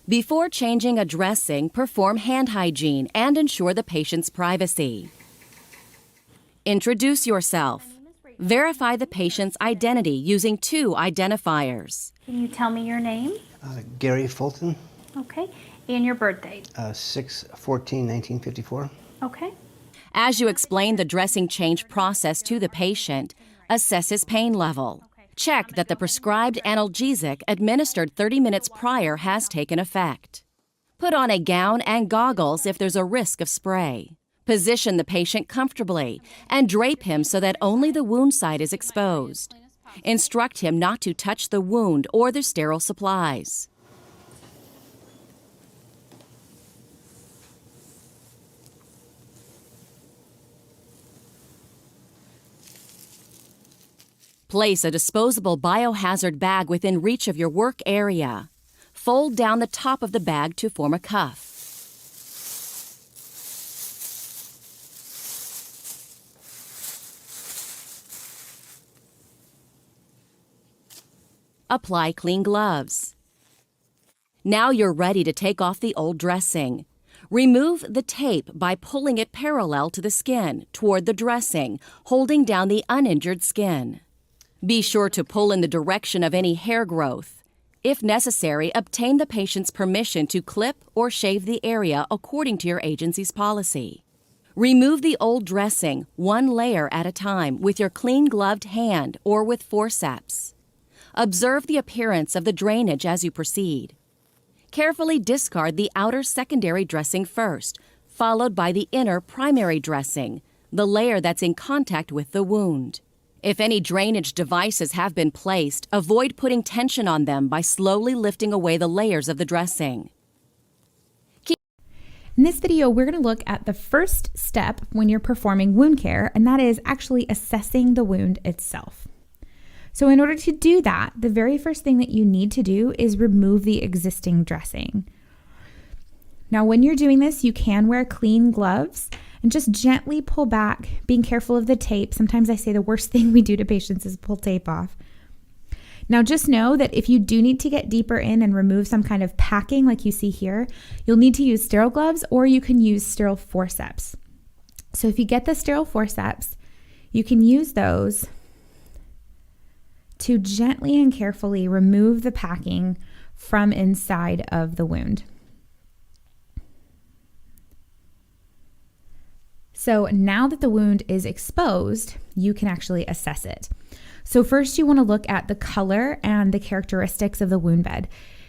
Before changing a dressing, perform hand hygiene and ensure the patient's privacy. Introduce yourself. Verify the patient's identity using 2 identifiers. Can you tell me your name? Gary Fulton. Okay. And your birth date? 6/14/1954. Okay. As you explain the dressing change process to the patient, assess his pain level. Check that the prescribed analgesic administered 30 minutes prior has taken effect. Put on a gown and goggles if there's a risk of spray. Position the patient comfortably and drape him so that only the wound site is exposed. Instruct him not to touch the wound or the sterile supplies. Place a disposable biohazard bag within reach of your work area. Fold down the top of the bag to form a cuff. Apply clean gloves. Now you're ready to take off the old dressing. Remove the tape by pulling it parallel to the skin toward the dressing, holding down the uninjured skin. Be sure to pull in the direction of any hair growth. If necessary, obtain the patient's permission to clip or shave the area according to your agency's policy. Remove the old dressing 1 layer at a time with your clean gloved hand or with forceps. Observe the appearance of the drainage as you proceed. Carefully discard the outer secondary dressing first, followed by the inner primary dressing, the layer that's in contact with the wound. If any drainage devices have been placed, avoid putting tension on them by slowly lifting away the layers of the dressing. In this video, we're going to look at the first step when you're performing wound care, and that is actually assessing the wound itself. So in order to do that, the very first thing that you need to do is remove the existing dressing. Now, when you're doing this, you can wear clean gloves and just gently pull back, being careful of the tape. Sometimes I say the worst thing we do to patients is pull tape off. Now, just know that if you do need to get deeper in and remove some kind of packing like you see here, you'll need to use sterile gloves or you can use sterile forceps. So if you get the sterile forceps, you can use those to gently and carefully remove the packing from inside of the wound. So now that the wound is exposed, you can actually assess it. So first you want to look at the color and the characteristics of the wound bed.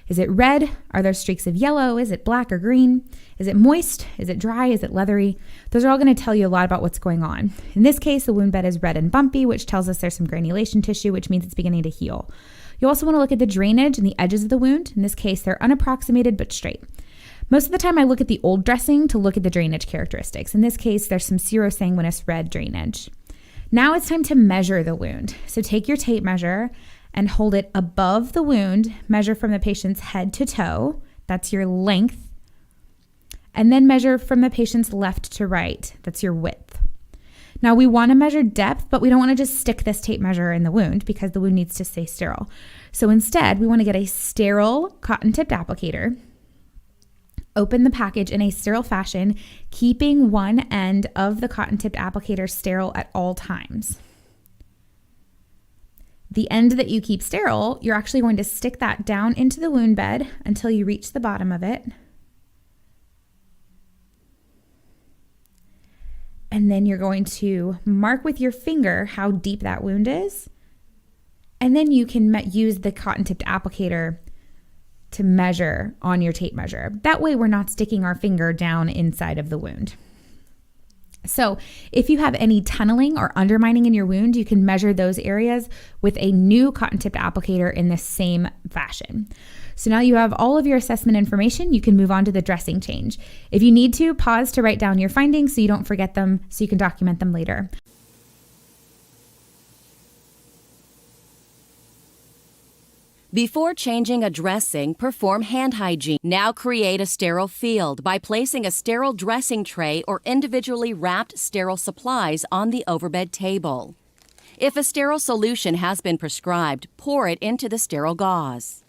Is it red? Are there streaks of yellow? Is it black or green? Is it moist? Is it dry? Is it leathery? Those are all going to tell you a lot about what's going on. In this case, the wound bed is red and bumpy, which tells us there's some granulation tissue, which means it's beginning to heal. You also want to look at the drainage and the edges of the wound. In this case, they're unapproximated but straight. Most of the time I look at the old dressing to look at the drainage characteristics. In this case, there's some serosanguinous red drainage. Now it's time to measure the wound. So take your tape measure and hold it above the wound, measure from the patient's head to toe, that's your length, and then measure from the patient's left to right, that's your width. Now we want to measure depth, but we don't want to just stick this tape measure in the wound because the wound needs to stay sterile. So instead, we want to get a sterile cotton-tipped applicator, open the package in a sterile fashion, keeping one end of the cotton-tipped applicator sterile at all times. The end that you keep sterile, you're actually going to stick that down into the wound bed until you reach the bottom of it. And then you're going to mark with your finger how deep that wound is. And then you can use the cotton-tipped applicator to measure on your tape measure. That way we're not sticking our finger down inside of the wound. So if you have any tunneling or undermining in your wound, you can measure those areas with a new cotton-tipped applicator in the same fashion. So now you have all of your assessment information, you can move on to the dressing change. If you need to, pause to write down your findings so you don't forget them, so you can document them later. Before changing a dressing, perform hand hygiene. Now create a sterile field by placing a sterile dressing tray or individually wrapped sterile supplies on the overbed table. If a sterile solution has been prescribed, pour it into the sterile gauze.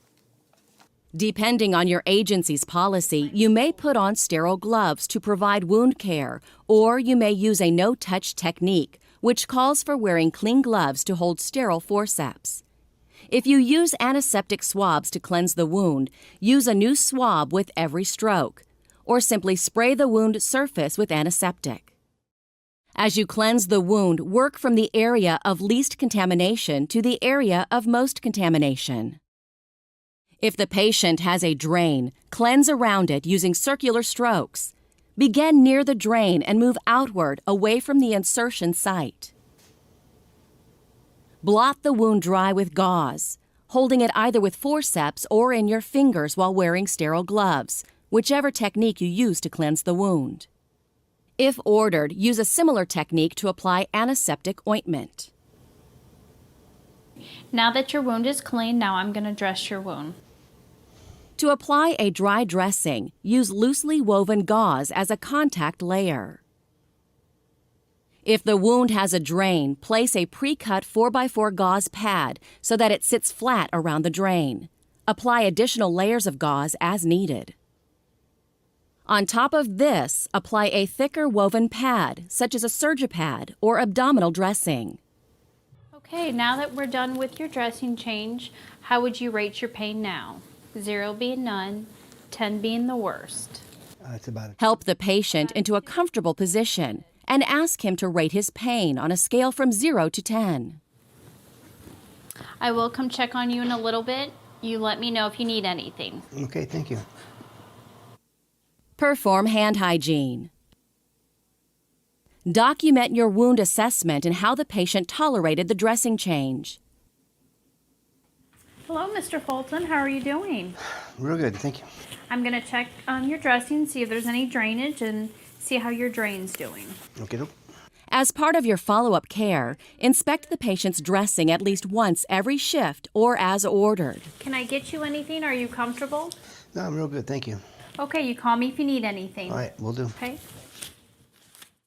Depending on your agency's policy, you may put on sterile gloves to provide wound care, or you may use a no-touch technique, which calls for wearing clean gloves to hold sterile forceps. If you use antiseptic swabs to cleanse the wound, use a new swab with every stroke, or simply spray the wound surface with antiseptic. As you cleanse the wound, work from the area of least contamination to the area of most contamination. If the patient has a drain, cleanse around it using circular strokes. Begin near the drain and move outward away from the insertion site. Blot the wound dry with gauze, holding it either with forceps or in your fingers while wearing sterile gloves, whichever technique you use to cleanse the wound. If ordered, use a similar technique to apply antiseptic ointment. Now that your wound is clean, now I'm going to dress your wound. To apply a dry dressing, use loosely woven gauze as a contact layer. If the wound has a drain, place a pre-cut 4x4 gauze pad so that it sits flat around the drain. Apply additional layers of gauze as needed. On top of this, apply a thicker woven pad, such as a Surgipad or abdominal dressing. Okay, now that we're done with your dressing change, how would you rate your pain now? 0 being none, 10 being the worst. It's about Help the patient into a comfortable position and ask him to rate his pain on a scale from 0 to 10. I will come check on you in a little bit. You let me know if you need anything. Okay, thank you. Perform hand hygiene. Document your wound assessment and how the patient tolerated the dressing change. Hello, Mr. Fulton. How are you doing? Real good, thank you. I'm going to check on your dressing, see if there's any drainage, and see how your drain's doing. Okay, As part of your follow-up care, inspect the patient's dressing at least once every shift or as ordered. Can I get you anything? Are you comfortable? no, I'm real good, thank you. Okay, you call me if you need anything. All right, we'll do. Okay.